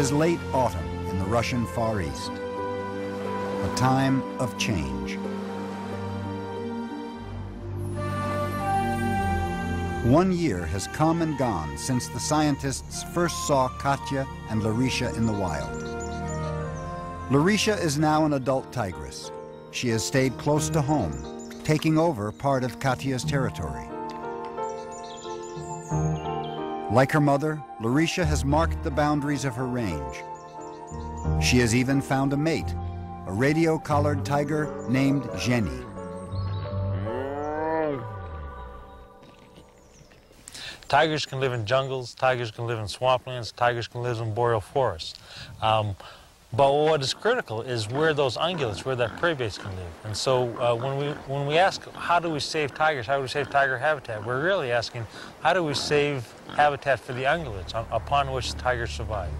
is late autumn in the Russian Far East, a time of change. One year has come and gone since the scientists first saw Katya and Larisha in the wild. Larisha is now an adult tigress. She has stayed close to home, taking over part of Katya's territory. Like her mother, Larisha has marked the boundaries of her range. She has even found a mate, a radio-collared tiger named Jenny. Tigers can live in jungles, tigers can live in swamplands, tigers can live in boreal forests. But what is critical is where those ungulates, where that prey base can live. And so when we ask, how do we save tigers, how do we save tiger habitat, we're really asking, how do we save habitat for the ungulates upon which tigers survive?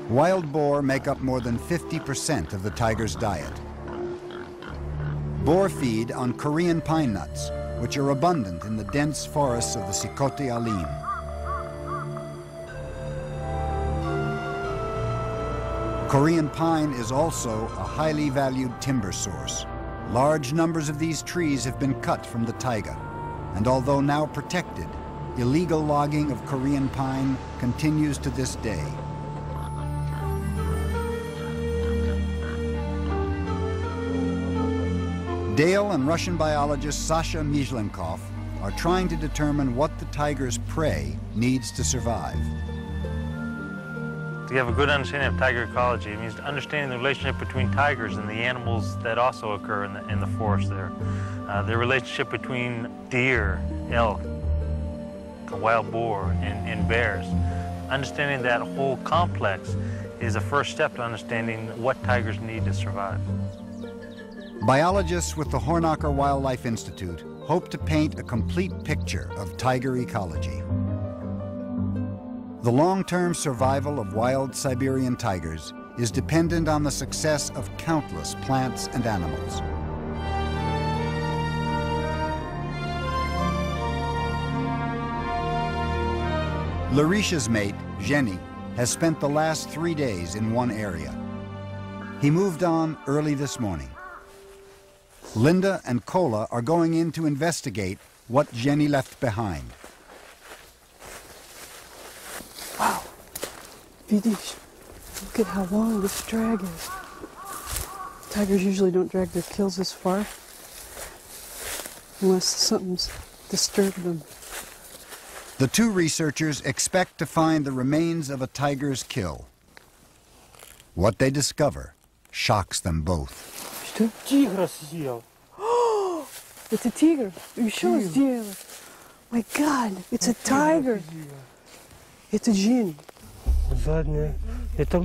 Wild boar make up more than 50% of the tiger's diet. Boar feed on Korean pine nuts, which are abundant in the dense forests of the Sikhote Alim. Korean pine is also a highly valued timber source. Large numbers of these trees have been cut from the taiga, and although now protected, illegal logging of Korean pine continues to this day. Dale and Russian biologist Sasha Mizhlenkov are trying to determine what the tiger's prey needs to survive. To have a good understanding of tiger ecology, it means understanding the relationship between tigers and the animals that also occur in the forest there. The relationship between deer, elk, wild boar, and bears. Understanding that whole complex is a first step to understanding what tigers need to survive. Biologists with the Hornacher Wildlife Institute hope to paint a complete picture of tiger ecology. The long-term survival of wild Siberian tigers is dependent on the success of countless plants and animals. Larisha's mate, Jenny, has spent the last 3 days in one area. He moved on early this morning. Linda and Kola are going in to investigate what Jenny left behind. Wow, Vidish, look at how long this drag is. Tigers usually don't drag their kills this far unless something's disturbed them. The two researchers expect to find the remains of a tiger's kill. What they discover shocks them both. Oh, it's a tiger. You show us, dear. My God, it's a tiger. It's a Jenny. Задняя. Это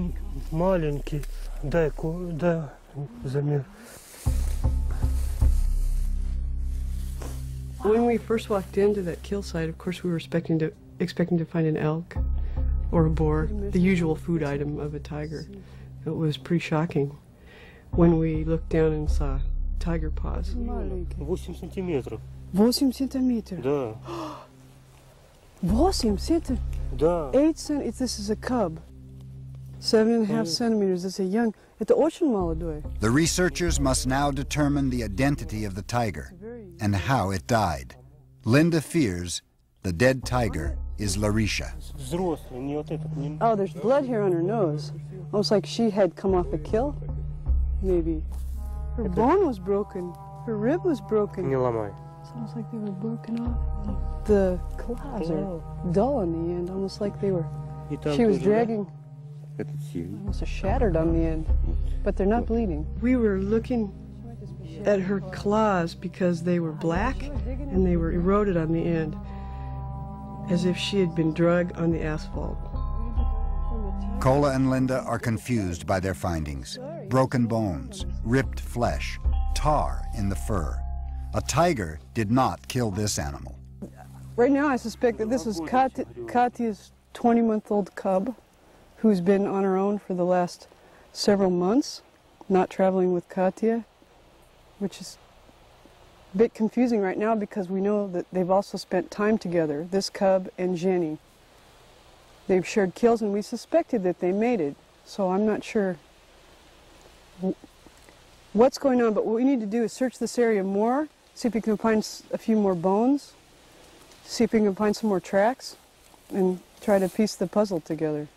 маленький. Дай замер. When we first walked into that kill site, of course, we were expecting to find an elk or a boar, the usual food item of a tiger. It was pretty shocking when we looked down and saw tiger paws. 8 сантиметров. 8 centimeters. Да. 8 centimeters. Да. 8 centimeters. This is a cub. 7.5 centimeters. It's a young. Это очень молодой. The researchers must now determine the identity of the tiger and how it died. Linda fears the dead tiger is Larisha. Oh, there's blood here on her nose. Almost like she had come off a kill. Maybe. Her bone was broken. Her rib was broken. Не ломай. It's almost like they were broken off. The claws are dull on the end, almost like they were. She was dragging. Almost shattered on the end, but they're not bleeding. We were looking at her claws because they were black and they were eroded on the end, as if she had been drugged on the asphalt. Kola and Linda are confused by their findings. Broken bones, ripped flesh, tar in the fur. A tiger did not kill this animal. Right now I suspect that this is Katya's 20-month-old cub who's been on her own for the last several months, not traveling with Katya, which is a bit confusing right now because we know that they've also spent time together, this cub and Jenny. They've shared kills, and we suspected that they mated. So I'm not sure what's going on, but what we need to do is search this area more, see if we can find a few more bones, see if we can find some more tracks, and try to piece the puzzle together.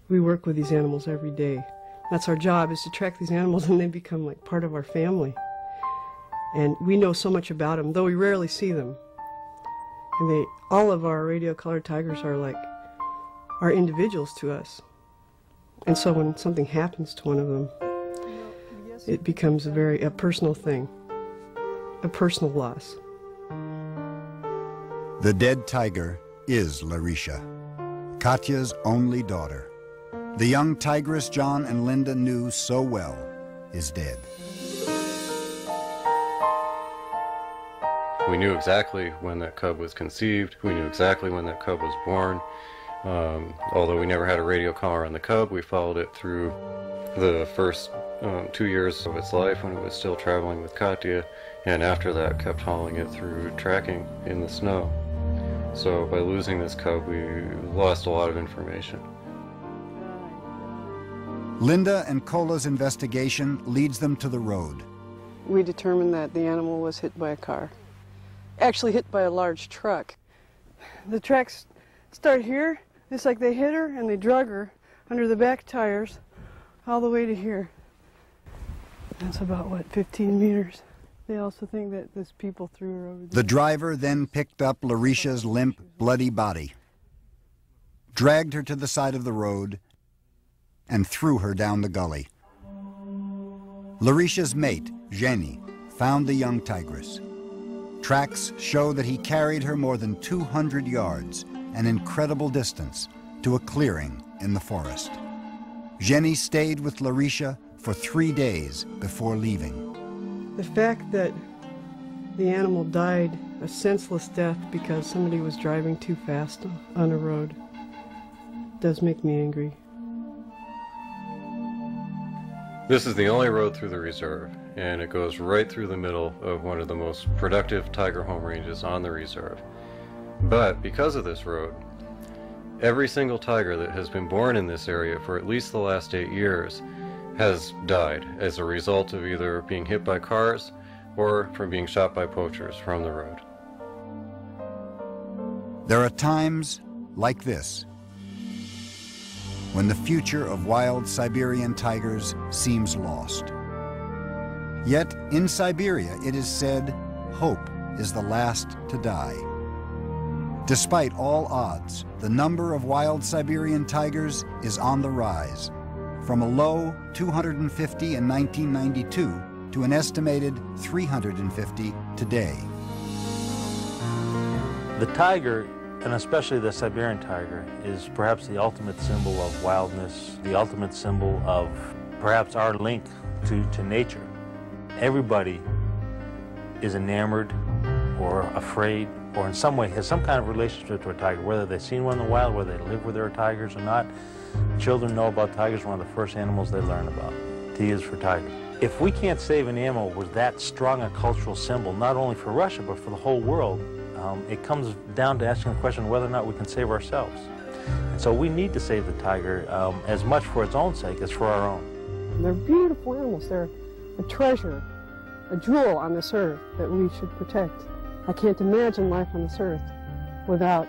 We work with these animals every day. That's our job, is to track these animals, and they become like part of our family. And we know so much about them, though we rarely see them. And all of our radio-collared tigers are individuals to us. And so when something happens to one of them, it becomes a personal thing, a personal loss. The dead tiger is Larisha, Katya's only daughter. The young tigress John and Linda knew so well is dead. We knew exactly when that cub was conceived. We knew exactly when that cub was born. Although we never had a radio collar on the cub, we followed it through the first 2 years of its life when it was still traveling with Katya, and after that kept following it through tracking in the snow. So by losing this cub, we lost a lot of information. Linda and Kola's investigation leads them to the road. We determined that the animal was hit by a car. Actually hit by a large truck. The tracks start here. It's like they hit her and they drug her under the back tires all the way to here. That's about, what, 15 meters. They also think that there's people threw her over there. The driver then picked up Larisha's limp, bloody body, dragged her to the side of the road, and threw her down the gully. Larisha's mate, Jenny, found the young tigress. Tracks show that he carried her more than 200 yards, an incredible distance, to a clearing in the forest. Jenny stayed with Larisha for 3 days before leaving. The fact that the animal died a senseless death because somebody was driving too fast on a road does make me angry. This is the only road through the reserve, and it goes right through the middle of one of the most productive tiger home ranges on the reserve. But because of this road, every single tiger that has been born in this area for at least the last 8 years has died as a result of either being hit by cars or from being shot by poachers from the road. There are times like this when the future of wild Siberian tigers seems lost. Yet in Siberia, it is said, hope is the last to die. Despite all odds, the number of wild Siberian tigers is on the rise, from a low 250 in 1992 to an estimated 350 today. The tiger, and especially the Siberian tiger, is perhaps the ultimate symbol of wildness, the ultimate symbol of perhaps our link to nature. Everybody is enamored or afraid or in some way has some kind of relationship to a tiger, whether they've seen one in the wild, whether they live where there are tigers or not. Children know about tigers. One of the first animals they learn about. T is for tiger. If we can't save an animal with that strong a cultural symbol, not only for Russia but for the whole world, it comes down to asking the question whether or not we can save ourselves. And so we need to save the tiger as much for its own sake as for our own. They're beautiful animals. They're a treasure, a jewel on this earth that we should protect. I can't imagine life on this earth without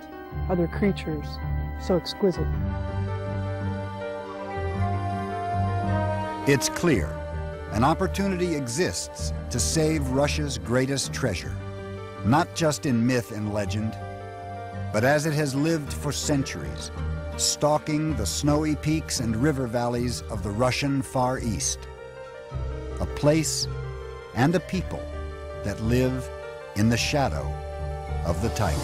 other creatures so exquisite. It's clear an opportunity exists to save Russia's greatest treasure, not just in myth and legend, but as it has lived for centuries, stalking the snowy peaks and river valleys of the Russian Far East. A place and a people that live in the shadow of the tiger.